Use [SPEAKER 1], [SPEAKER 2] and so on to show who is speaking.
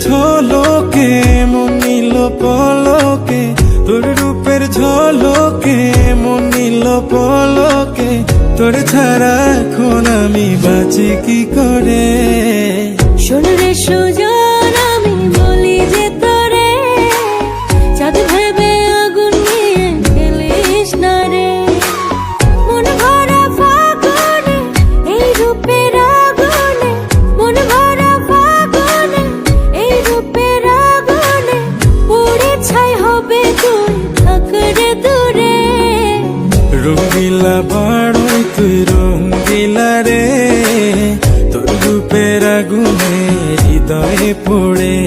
[SPEAKER 1] ঝলকে মন নিল পলকে, তোর রূপের ঝলকে মন নিল পলকে। তোর ছাড়া এখন আমি বাঁচি কি করে?
[SPEAKER 2] শোন রে সুজন, আমি বলি যে তোরে, চাঁদ ভেবে আগুন নিয়ে ফেলিস না রে। মন ভরা ফাগুনে এই রূপের আগুনে, মন ভরা ফাগুনে এই রূপের আগুনে, পুড়ে ছাই হবে তুই থাক রে দূরে।
[SPEAKER 1] রঙ্গিলা বাড়ই তুই রঙ্গিলা রে, তোর রূপের আগুনে হৃদয়ে পড়ে।